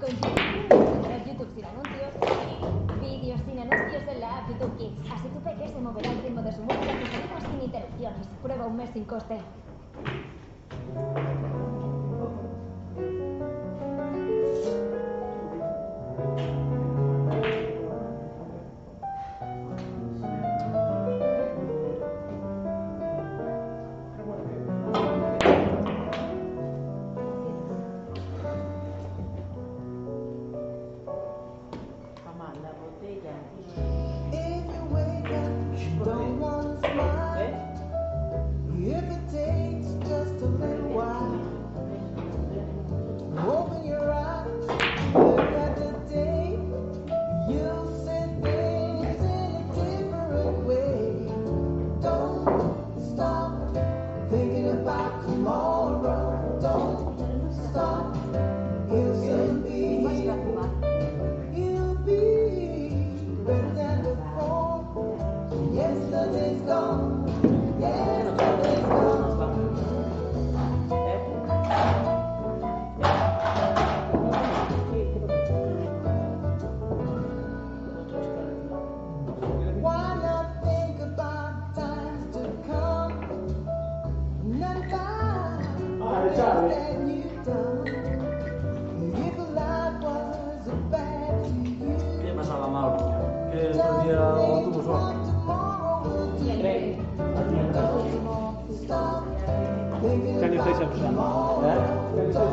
Con YouTube Premium tendrás YouTube sin anuncios y vídeos sin anuncios en la app YouTube Kids. Así tu peque se moverá al ritmo de su música preferida sin interrupciones. Prueba un mes sin coste. ¿Qué pasaba, Mauro? Que el otro día lo tuvo suerte. ¿Qué año estáis empezando? ¿Eh? Estamos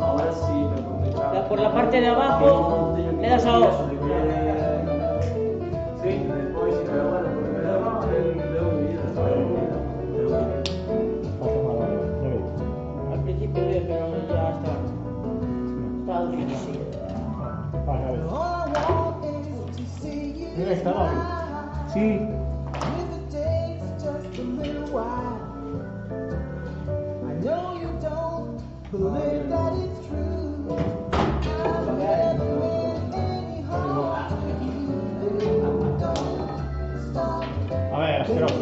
Ahora sí, me complicaba. Por la parte de abajo le das a off. Sí, después sí, pero bueno, porque me daba mi vida, Al principio bien, pero ya estaba difícil. Mira, estaba bien. Sí. A ver, asqueroso.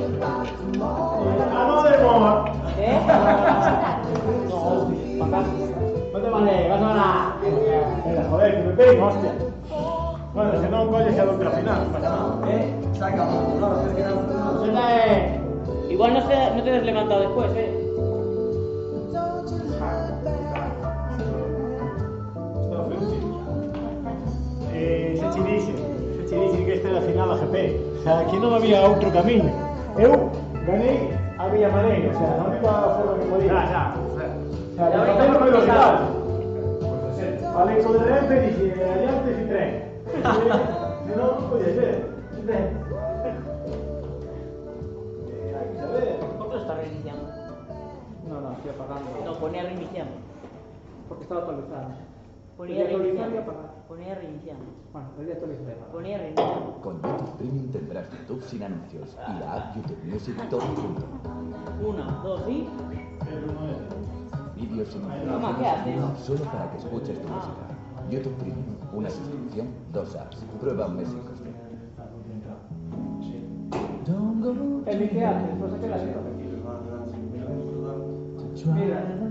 ¡Vamos de moda! ¿Eh? No, para acá. No te vale, vas a la. Venga, joder, que me peguen, hostia. Bueno, si no, coño, quedó que al final, no pasa nada. Saca, no, es que no. Suéltame. Igual no te has levantado después, Se ci dice que esta é a final da GP. O sea, aquí non había outro camiño. Eu ganei a miña maneira, o sea, a única forma que podía. Ya, O sea, de papel no foi velocidade. Falei co de Renfe e dixe, adiante sin tren. Se non, non podía ser. Sin tren. Hai que saber. ¿Por qué lo está reiniciando? No, estoy apagando. No, ponía reiniciando. Porque estaba actualizado. Ponía reiniciando. apagar. Ponía reiniciando. Bueno, el día actualizado. Ponía reiniciando. Con YouTube Premium tendrás YouTube sin anuncios y la app YouTube Music todo junto. 1, 2 y... Vídeos sin Mamá, ¿qué haces? solo para que escuches tu música. YouTube Premium, una suscripción, 2 apps. Prueba un mes sin coste. ¿El qué haces? Pues aquí la sigo. Mira.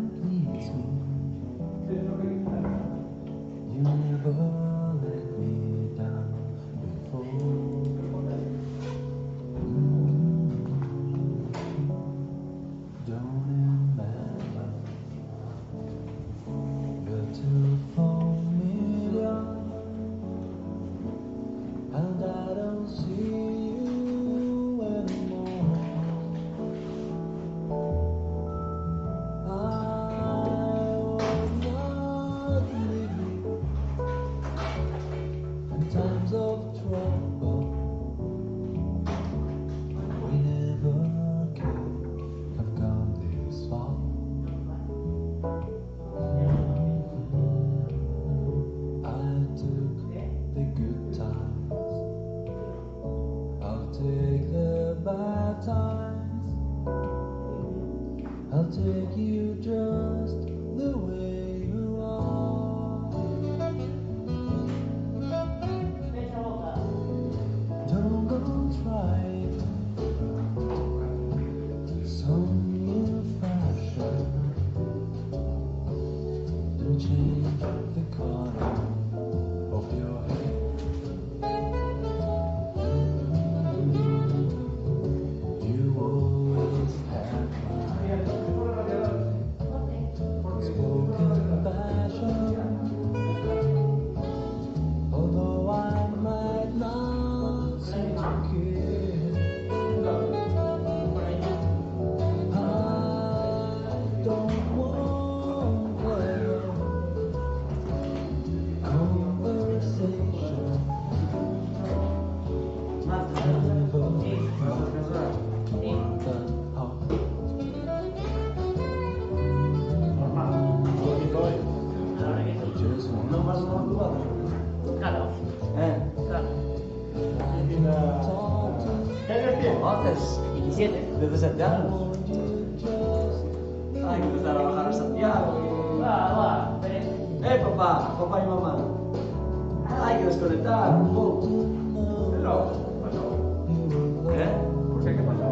change the color of your hair. You always have my spoken passion. Although I might not seem to care, I don't want conversation. Non vas a jugar. Claro. Claro. ¿Qué años tienes? Antes, 17. 17 años. Hay que empezar a bajar a Santiago. Va, Papá y mamá. Hay que desconectar un poco. No, bueno. ¿Eh? ¿Por qué? ¿Qué pasó?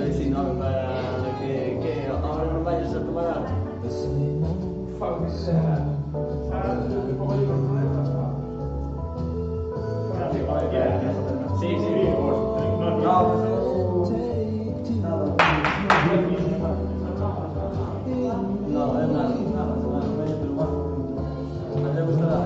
Y si no, para que ahora no vayas a tomar algo. Sí, sí, No, no. no, es nada. Me gusta la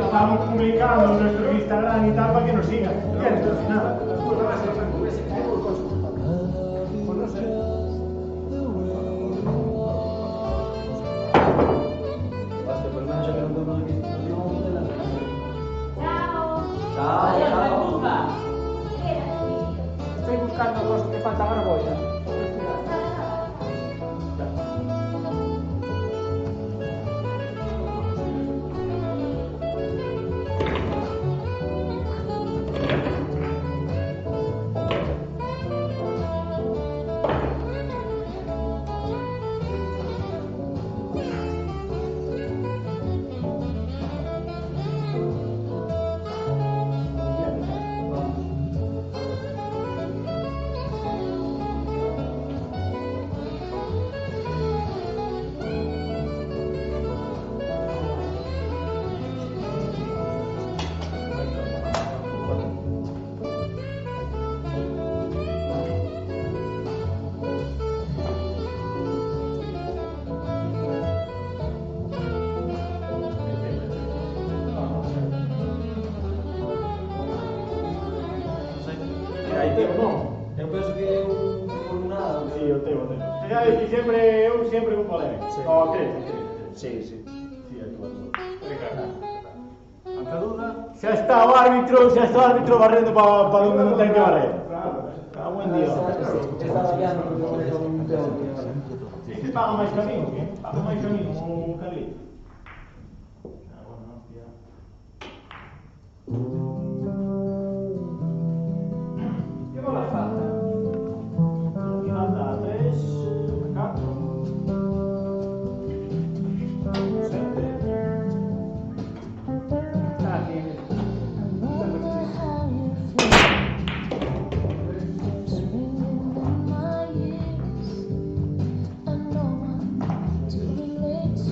Estamos publicando en nuestro Instagram y tal para que nos sigan. Ya, entonces nada. Pues no sé. Basta, por lo menos ya que no podemos aquí. Chao. Chao. Estoy buscando cosas que faltan, ahora voy. Eu penso que é por nada. Sí, eu tengo. Ya dije siempre con polémica. Sí. No, tres. Sí, sí. Sí, aquí va todo. Ante duda. Xa está o árbitro barrendo para donde non ten que barrer. A buen día. Estaba ya no un peor. Sí, paga máis camiño, que? Paga máis camiño, un Carlito. Ah, bueno, hostia. ¿Qué bolas falta? Aquí falta 3, 4, 7. Está aquí. Spinning in my ears, and no one to relate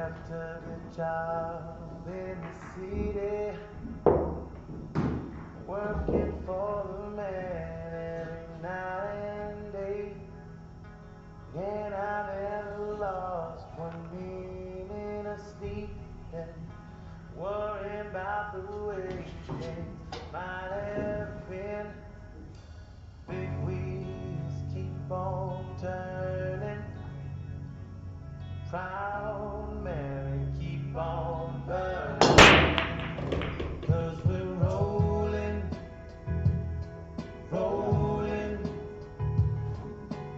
left a good job in the city, working for the man every night and day. And I never lost one minute of sleep and worrying about the way things might have been. Big wheels keep on turning, proud Mary keep on burning, 'cause we're rolling, rolling,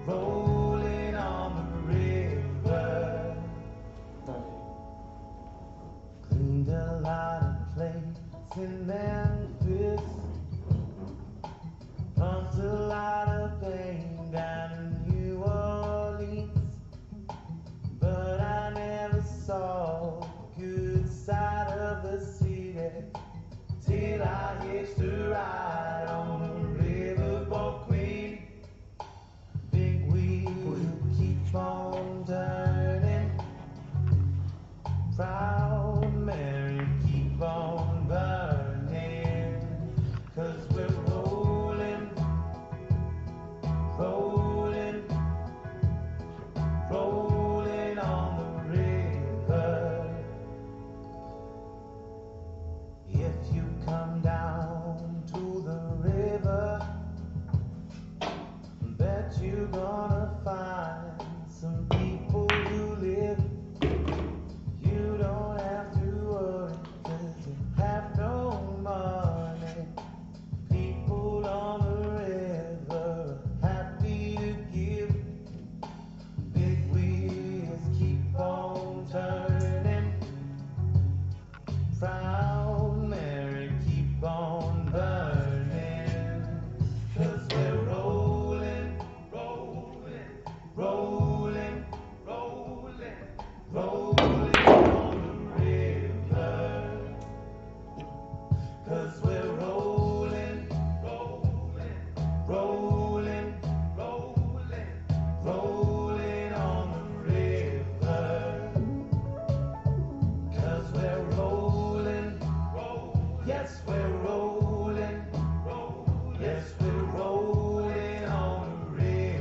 rolling on the river. Cleaned a lot of plates in Memphis, pumped a lot of pain down in New Orleans, but I never saw the good side of the city till I hitched a ride on the riverboat Queen. Big wheel keep on turning, proud Mary keep on burning, 'cause we're rolling, rolling, rolling on the river. If you come down to the river, bet you're gonna find some people who live. You don't have to worry, 'cause you have no money. People on the river are happy to give. Big wheels keep on turning, proud Mary keep on burning, 'cause we're rolling, rolling, rolling, rolling, rolling on the river. 'Cause we're rolling, rolling, rolling, rolling, rolling on the river. 'Cause we're rolling, yes we're rolling, yes we're rolling on the river.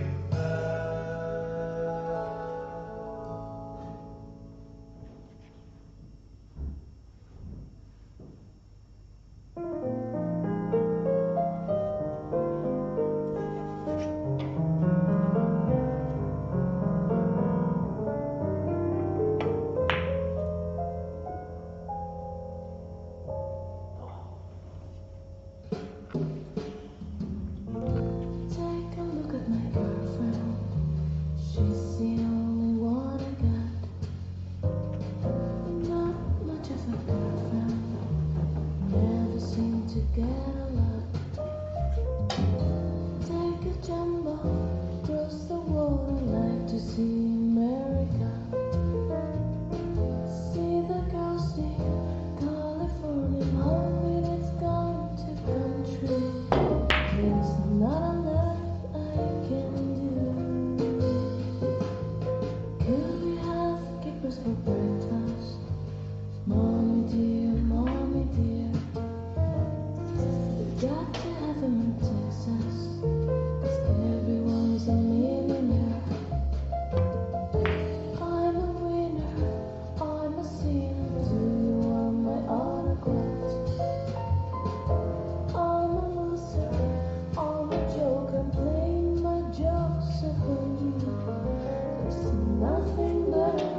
Take a look at my girlfriend. She's the only one I got. Not much of a girlfriend. Never seem to get a lot. Take a jumbo, cross the water, like to see America. See the girls see California, mom, when it's gone to country. There's not a lot I can do. Could we have kippers for breakfast? Mommy dear, we got to have them in Texas, 'cause everyone's a millionaire. I'm a winner, I'm a sinner, do you want my autographs? I'm a loser, I'm a joke, I'm playing my jokes upon you. There's nothing better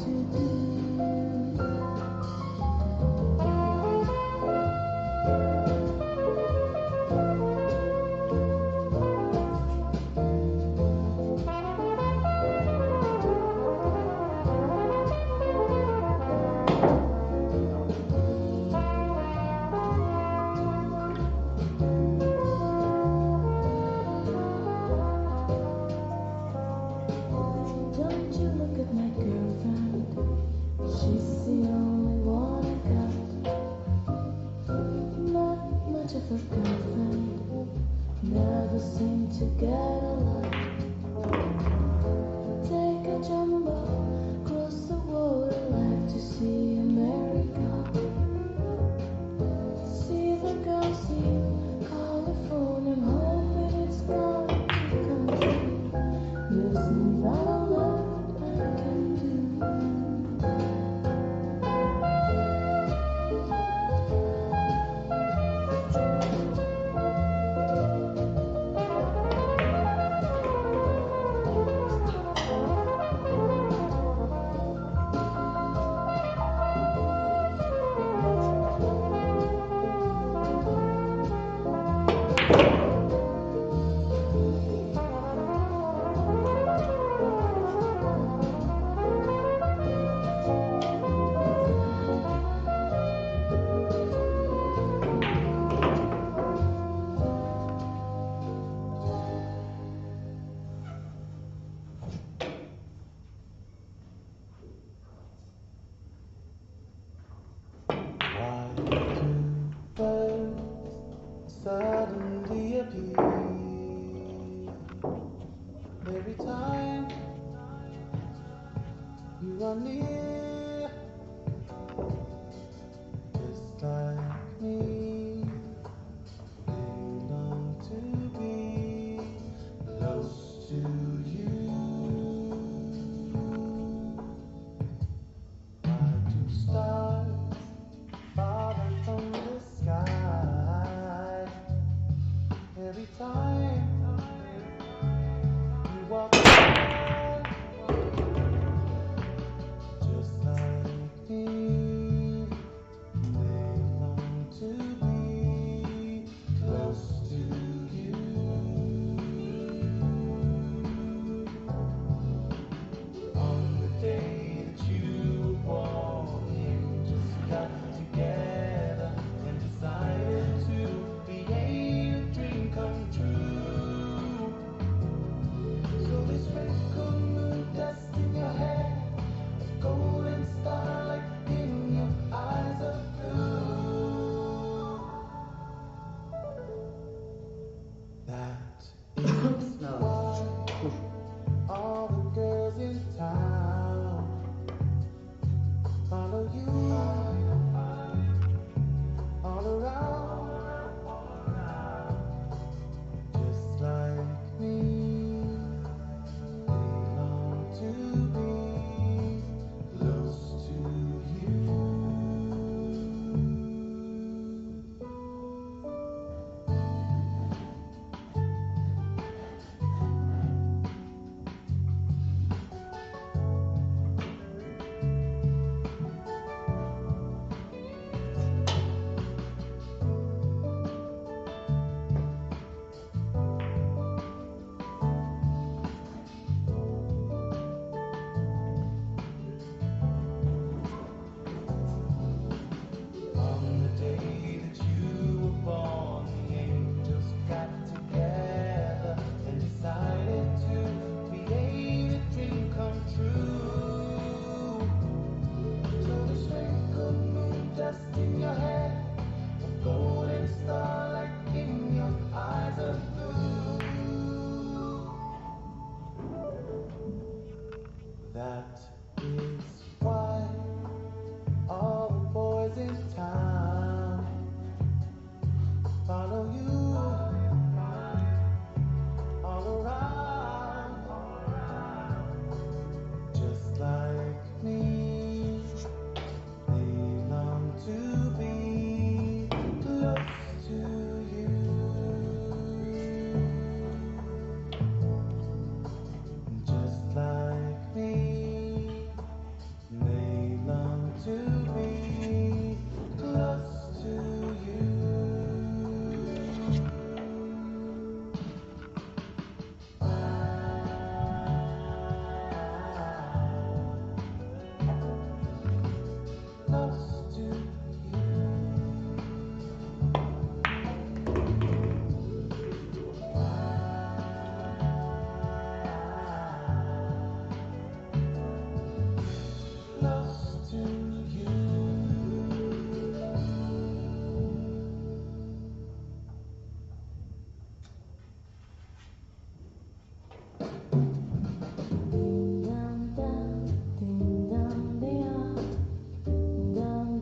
to do. Don't you look at my girlfriend? She's the only one I got. Not much of a girlfriend. Never seem to get a lot. Take a jumbo, cross the water line. that all that I can do. Why do birds suddenly appear every time you are near? Just like me, they long to be close to you. Why do stars falling from the sky every time you walk by? Just like me, they long to be close to you. On the day that you were born, angels got together and decided to create a dream come true. So they sprinkled moon dust in your hair, a golden starlight in your eyes of blue. That is why all the girls in town follow you all around. Just like me, they long to be close to you. On the day that you were born, the angels got together and decided to create a dream come true. So they sprinkled moon dust in your hair, a golden starlight in your eyes of blue. That is why all the boys in town follow you all around. Just like me, they long to be close to you. Just like me, they long to be close to you. Close to close to you. Ding dong, ding dong, ding dong,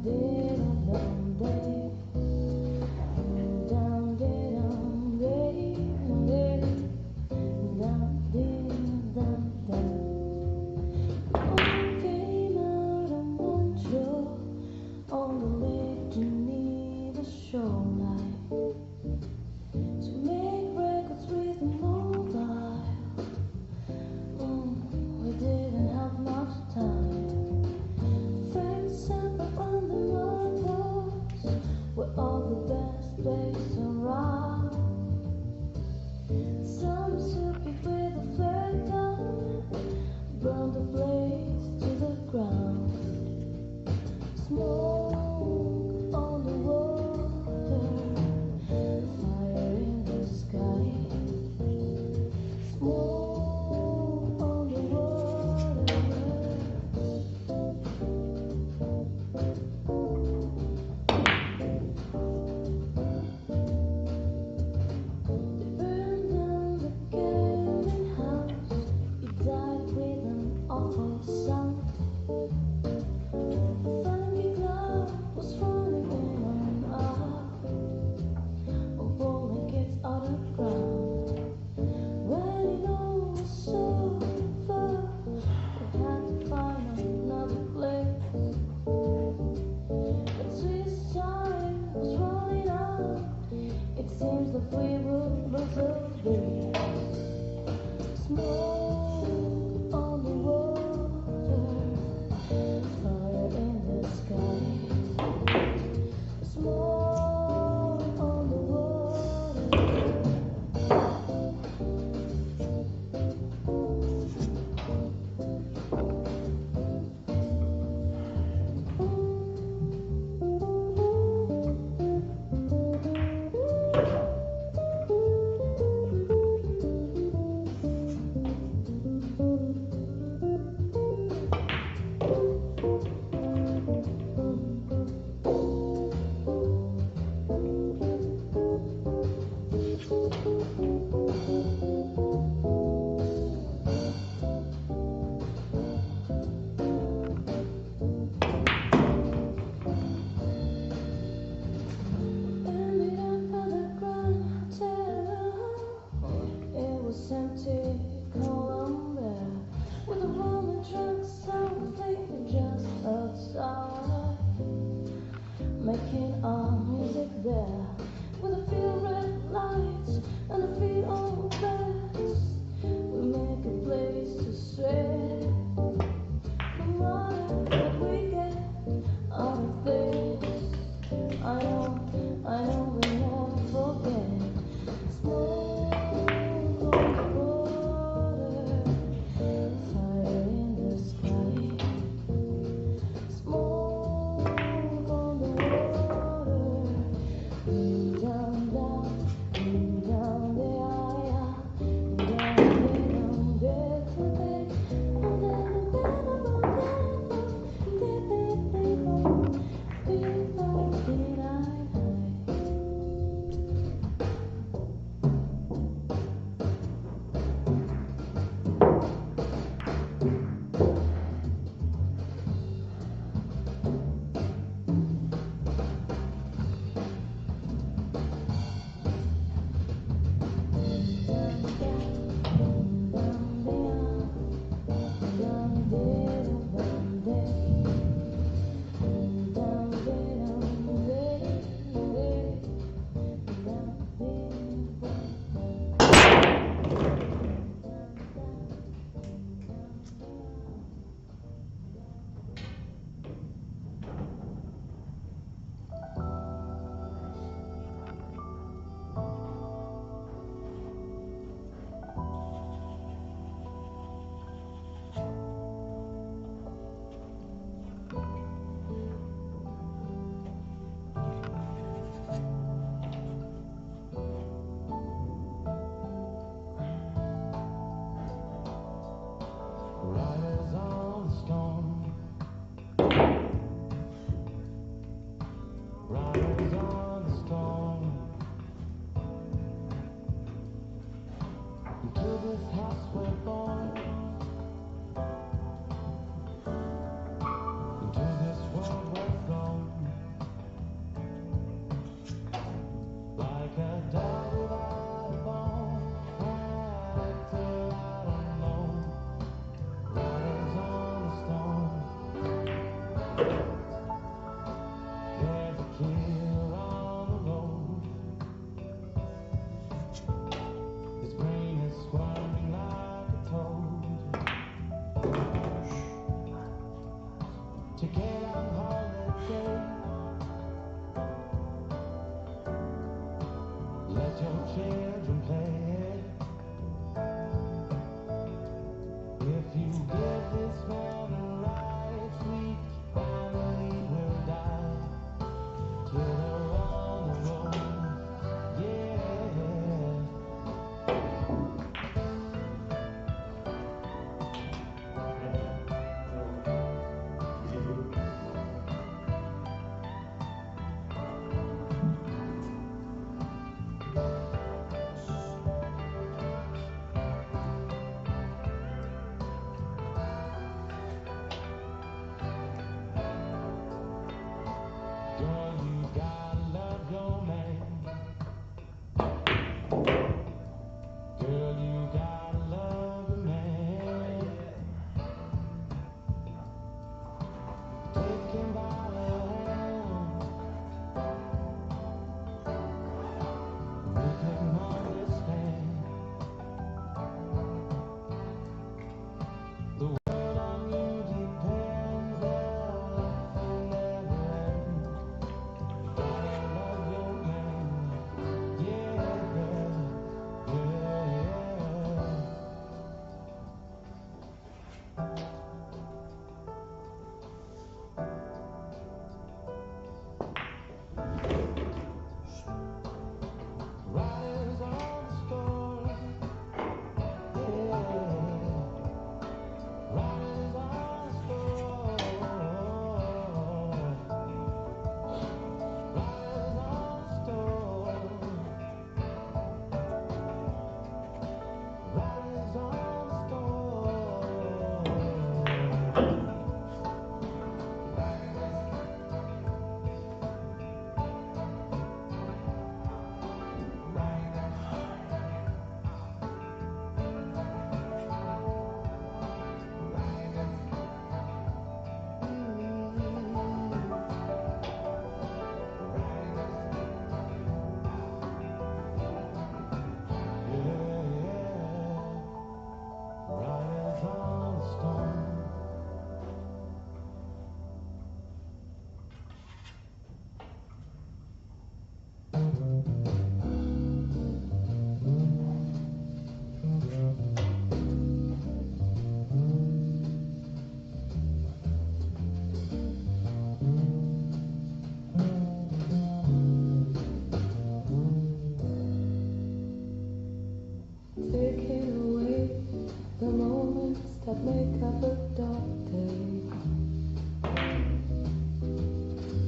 of a dark day.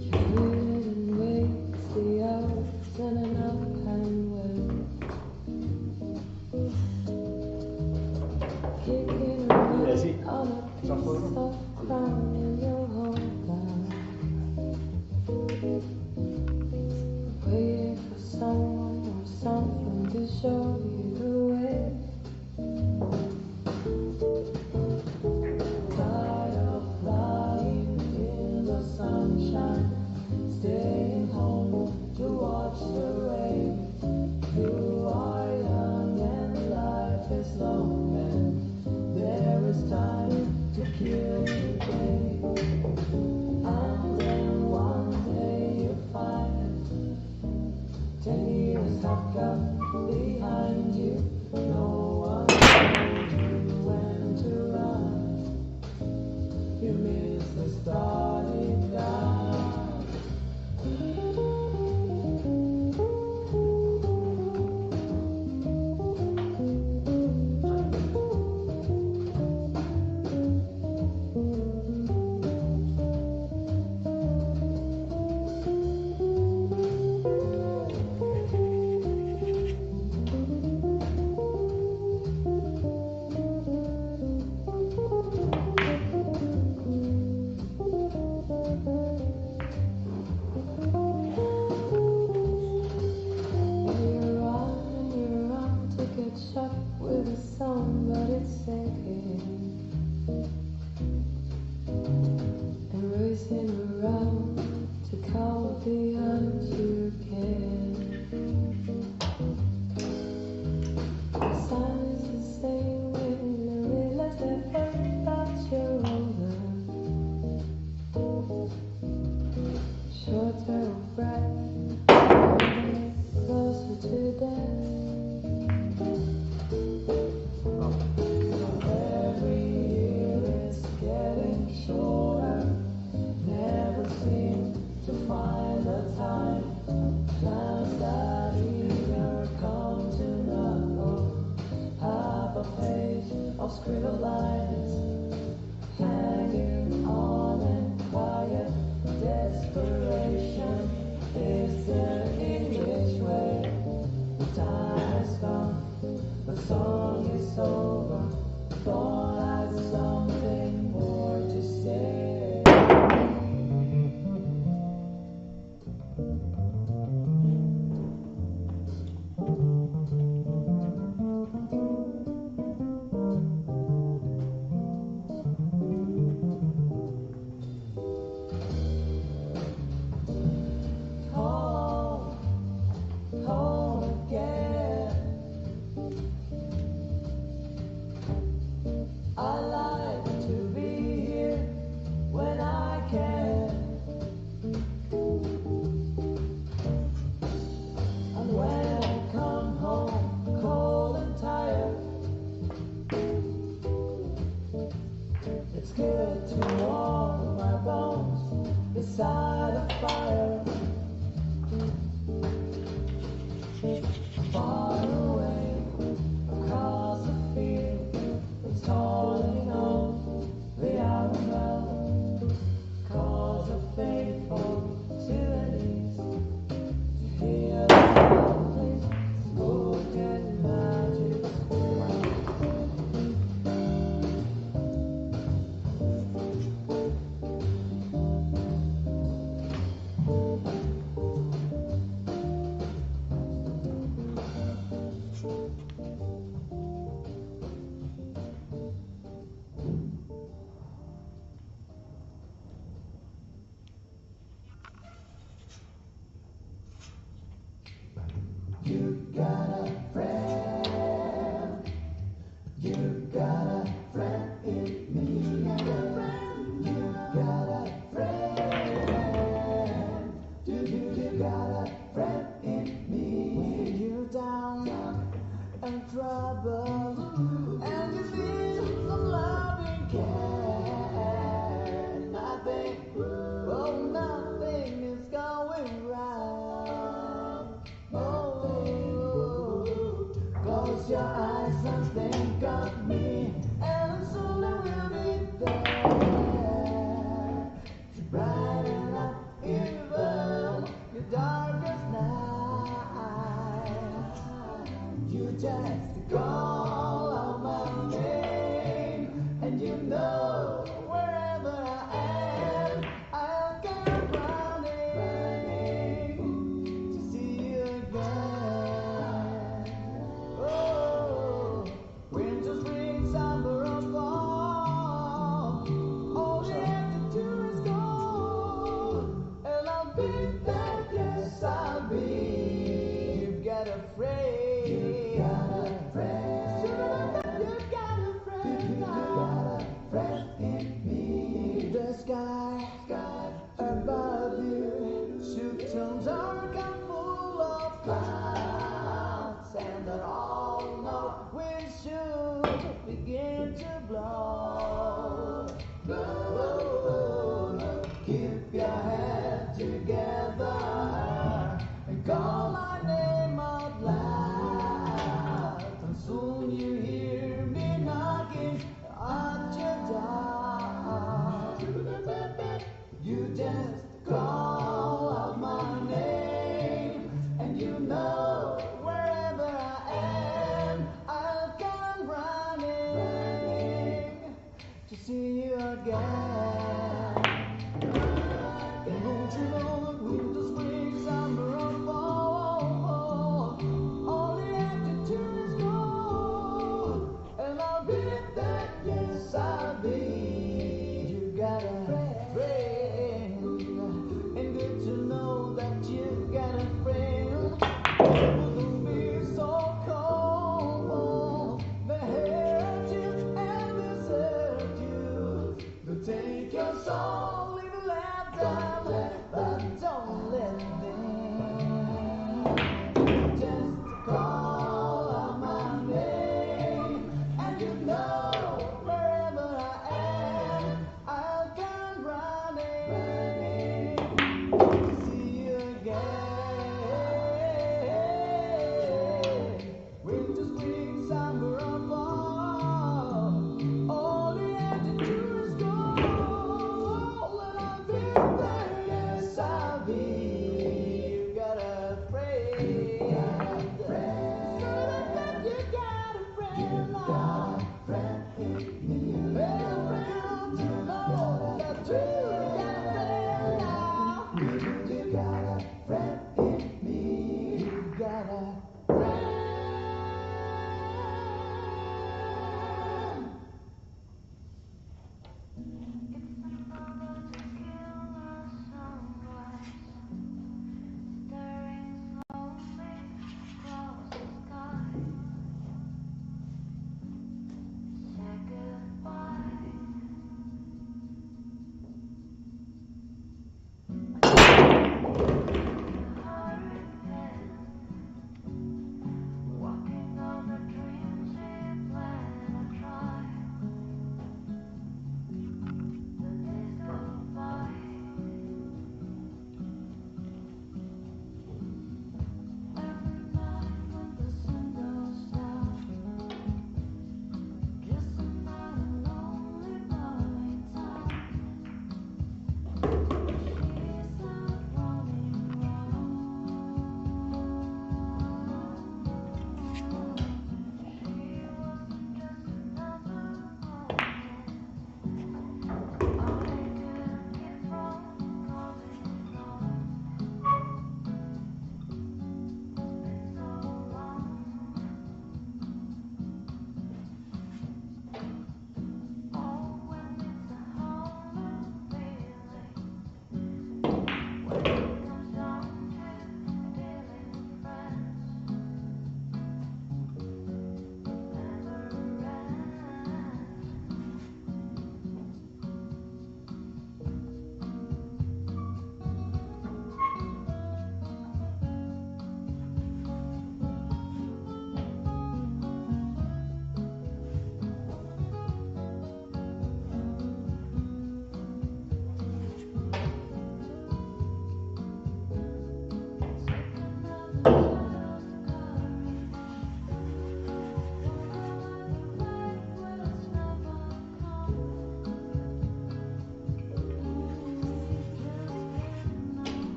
You waited and waits the hours in an uphand way. Kicking around sì. on a piece of ground in your hometown. Waiting for someone or something to show you the way. Tired of lying in the sunshine, staying home to watch the rain. You are young and life is long and there is time to kill the day. And then one day you find 10 years have gone behind you. No one knows you when to run. You miss the starting gun. And you're on to get shot with a song, but it's sinking. And racing around to call the hunt you can. The signs the same when you realize that you're older. Shorter of breath, closer to death. Every year is getting shorter. Never seem to find the time. Plans that either come to nothing. Half a page of scribbled lines, hanging on in quiet desperation. Is the English way. The time is gone, the song is over. Thought I had something more to say. Home, home again. I like to be here when I can. And when I come home cold and tired, it's good to warm my bones beside a fire. Far away across the field, it's calling on the hour bell. Calls a faithful to the knees to hear the softly spoken magic. You got a friend. You got a friend in me. You got a friend. You got a friend in me. You're down and troubled, and you feel some loving care. Nothing, oh, nothing is going right. Oh, close your eyes and think of me, and soon I will be know wherever I am, I'll come running to see you again. Oh, winter, spring, summer, or fall, all you have to do is call, and I'll be there. Yes, I'll be. You've got a friend. You've got a friend. You've got a friend. You've got a friend in me. The sky above you should turn dark and full of clouds, and that all north winds should begin to blow. Blow. Keep your head together and call my name out loud, and soon you hear me knocking at your door. You just call out my name, and you know wherever I am, I'll come running to see you again. Don't you know that winter, spring, summer, or fall, all you have to do is go, and I'll be there. Yes, I'll be. You got a friend, and good to know that you got a friend who wouldn't be so cold. They hurt you and desert you. They take your soul, leave it left down, but don't let them. Just call out my name, and you know wherever I am, I'll come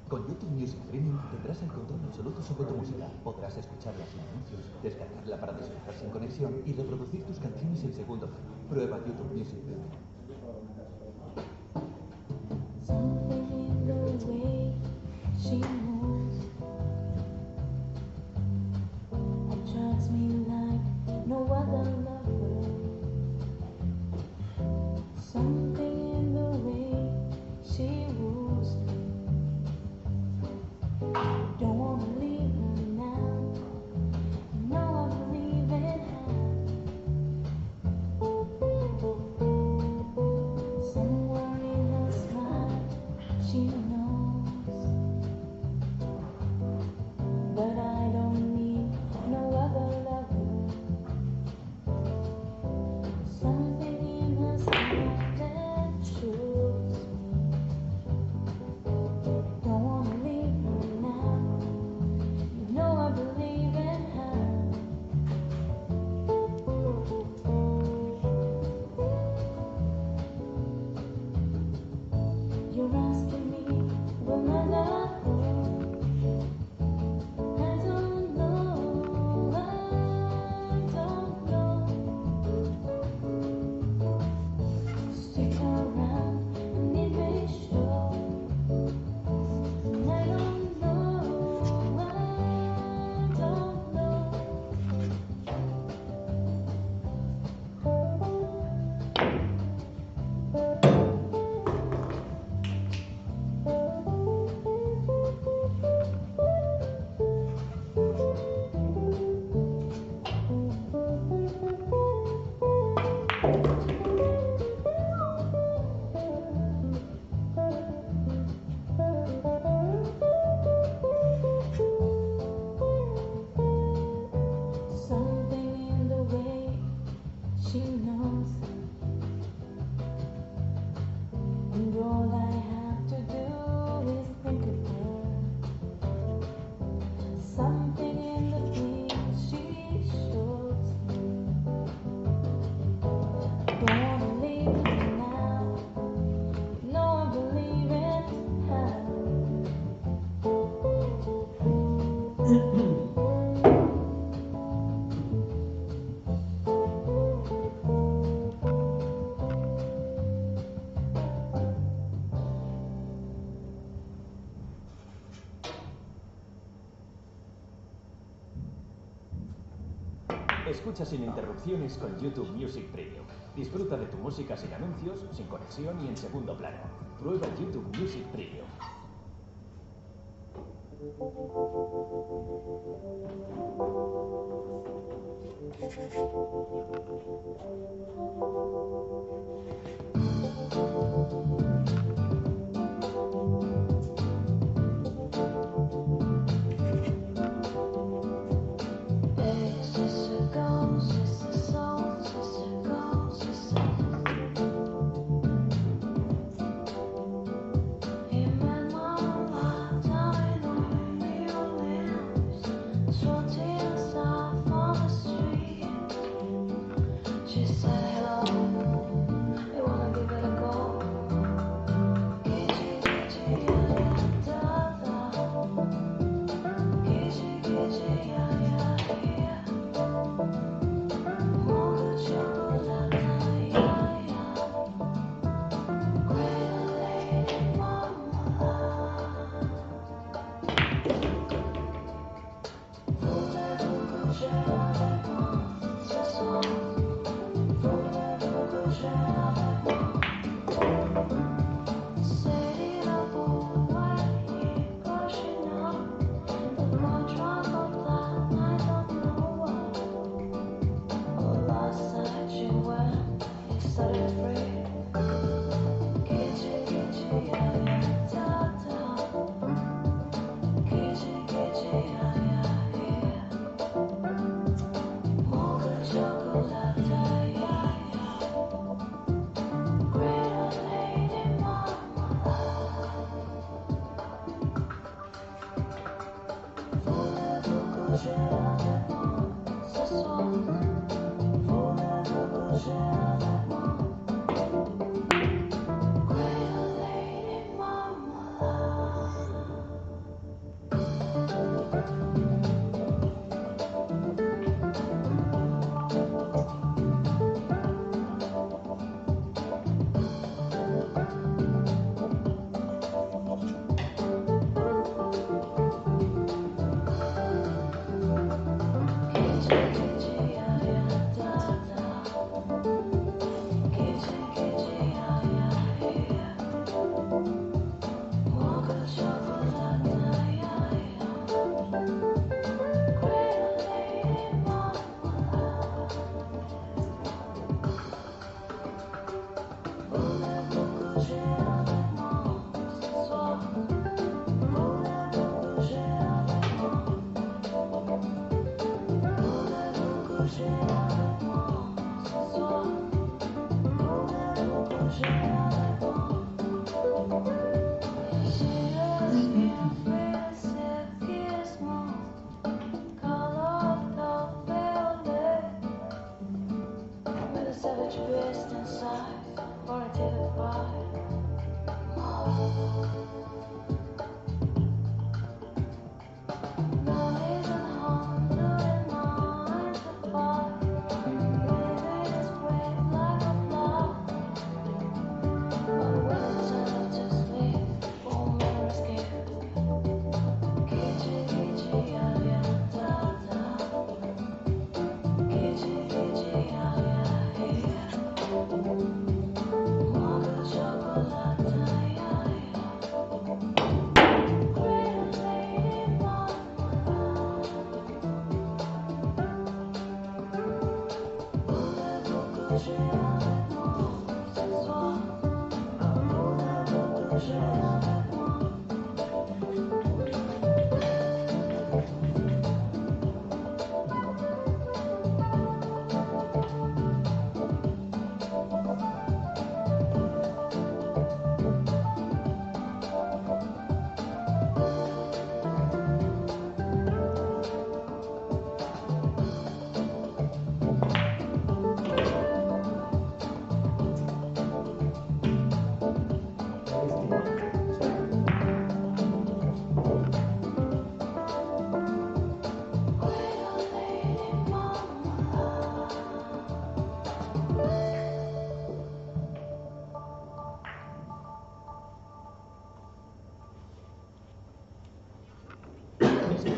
Con YouTube Music Premium tendrás el control absoluto sobre tu música. Podrás escucharla sin anuncios, descargarla para descargar sin conexión y reproducir tus canciones en segundo plano. Prueba YouTube Music Premium. Something in the way she moves attracts me like no other lover. Something in the way she woos me. Don't wanna leave her now. No, I believe in her. Somewhere in her smile, she knows that I don't need no other lover. Something in her smile that shows me. Don't wanna leave her now. You know I believe in her. You're asking me, will I love her? I don't know, I don't know. Stick around and it may show. I don't know, I don't know. Something in the way she knows, and all I have to do is think of her. Something in the things she shows me. Don't wanna leave her now. No, I believe in her. Escucha sin interrupciones con YouTube Music Premium. Disfruta de tu música sin anuncios, sin conexión y en segundo plano. Prueba YouTube Music Premium. Sister go, sister soul, sister go, sister. Emmanuel, I died on violin.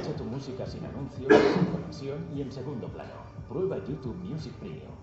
Escucha tu música sin anuncios, sin conexión y en segundo plano. Prueba YouTube Music Premium.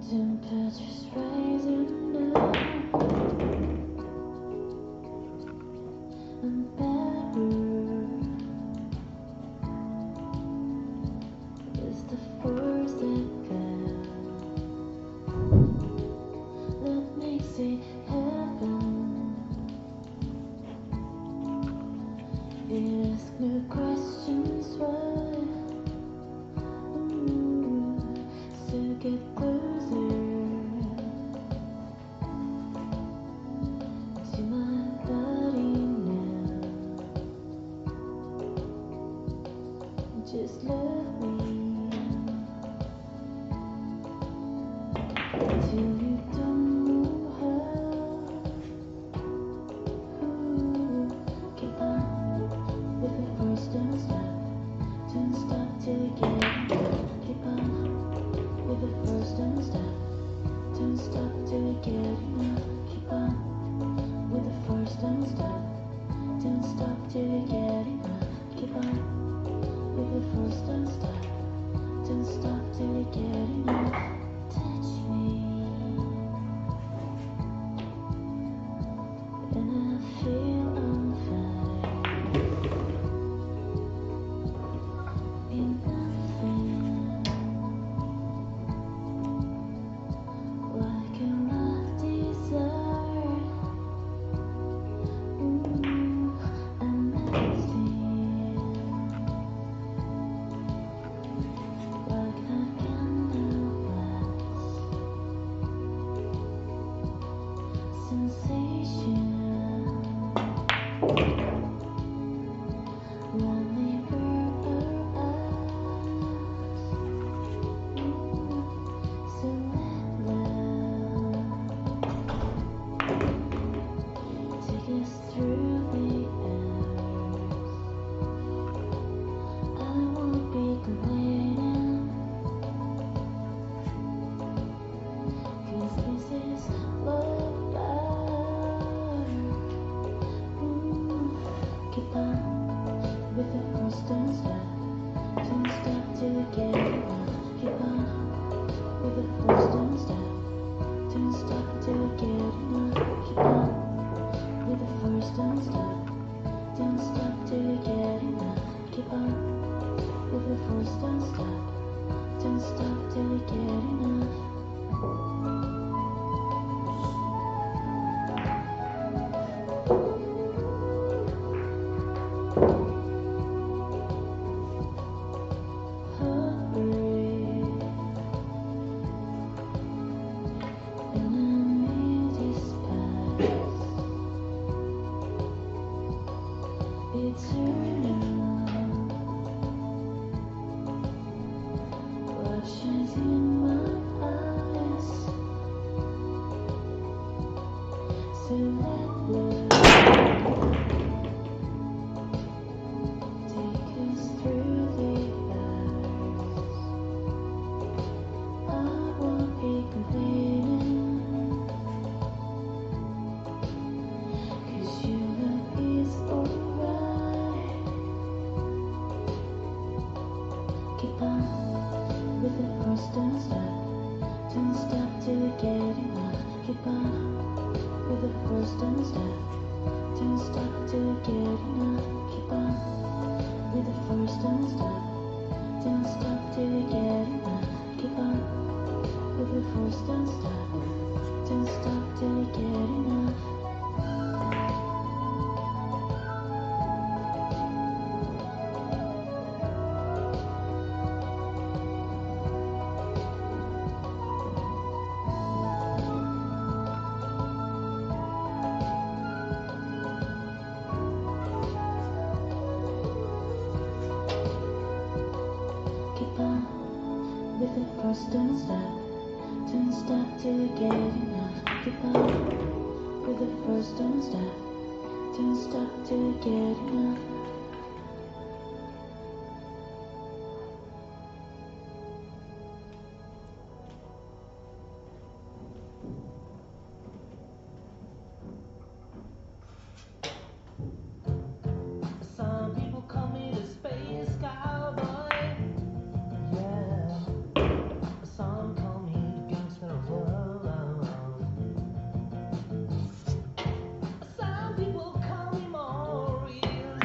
Temperatures rising now, and better is the force that fell, that makes it heaven. It asks no questions why. So get closer to my body now. Just love me till you don't know how. Keep on with the first, don't stop till you get enough. Keep on with the first, don't stop till you get enough. Keep on with the first, don't stop till you get enough. Keep on with the first, don't stop till you get enough. Touch me, and I feel on fire. Ain't nothing like a love desire. Amazing, like a candle wax sensation. When they burn our eyes, so let love take us through the hours. I won't be complaining, 'cause this is love power. Keep on with the first, don't stop till you get enough. Keep on with the first, don't stop till you get enough. Keep on with the first, don't stop till you get enough. Keep on with the first, don't stop till you get enough. Heartbreak, enemy despise, eternal. What shines in my eyes? So let love take us through the hours. I won't be complaining, 'cause your love is alright. Keep on with the first, don't stop till you get enough. Keep on with the first, don't stop till you get enough. Keep on with the first, don't stop till you get enough. Keep on with the first, don't stop till you get enough. keep on with the first don't stop till you get enough. Keep on with the first don't stop till you get enough. Some people call me the space cowboy. Yeah. Some call me the gangster of love. Some people call me Maurice.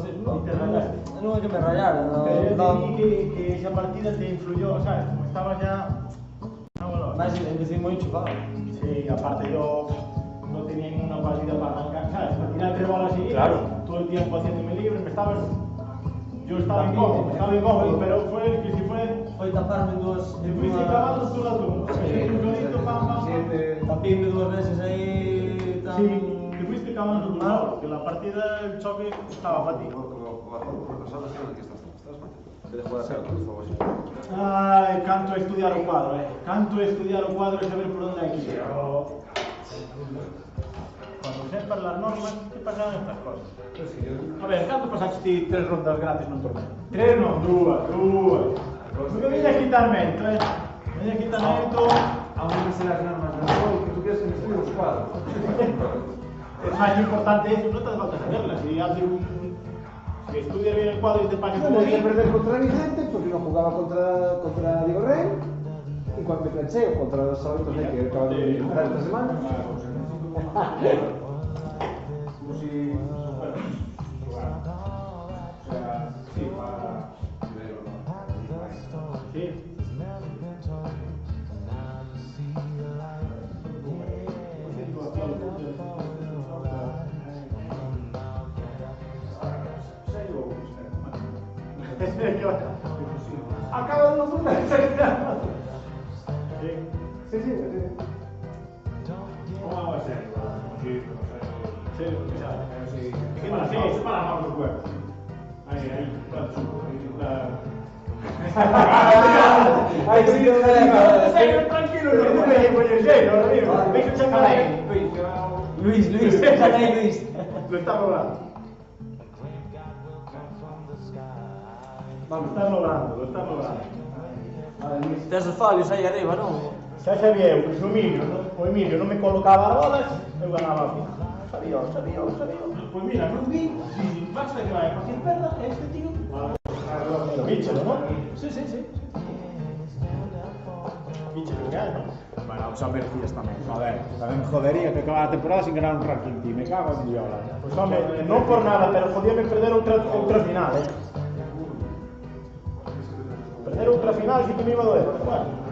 Y te rayaste. No es que me rayara, no. Que esa partida te influyó, ¿sabes? Como estabas ya... Más empecé muy chupado. Sí, aparte yo no tenía ninguna partida para arrancar, ¿sabes? Para tirar 3 bolas y todo el tiempo haciéndome libre, yo estaba incómodo, pero fue el que si fue... Foi taparme dos... Te fuiste clavando tú la turno, un solito, pam. Tapíme 2 veces ahí... Sí, te fuiste clavando tu turno, porque la partida, el choque estaba para ti. Ay, canto a estudiar o cuadro, Canto a estudiar o cuadro y saber por dónde hay que ir. Cuando sepas las normas, ¿qué pasan estas cosas? A ver, canto pasaste 3 rondas gratis nun torneo? 3 non, 2. Non me viene a quitarmento, Me viene a quitarmento. Aún no sé las normas del juego, que tú quieres estudiar los cuadros. Es más importante eso, no te hace falta saberlas. Si estudias bien el cuadro y te pagas Bueno, hay que perder contra Vicente porque no jugaba contra Diego Rey. Y cuando me plancheo contra los sábados que acaban de empezar esta semana. Acaba de nos una. Sí. ¿Cómo va a ser? Sí, es para armar los huevos. Ahí, tranquilo, no me llevo el lleno, Luis, lo está logrando. Lo está logrando. Tes os folios aí arriba, non? Xa sabía eu, que o Emilio non me colocaba as bolas, eu ganaba a final. Sabía. Pois mira, non vi, basta que vai para que perda, este tío. Víchelo, non? Sí. Víchelo que hai, non? Bueno, xa merecías tamén. Joder, tamén me jodería que acababa a temporada sin ganar un ranking team. Me cago en Diola. Pois home, non por nada, pero podíame perder outra final, Perder outra final sí que me iba a doer. Bueno.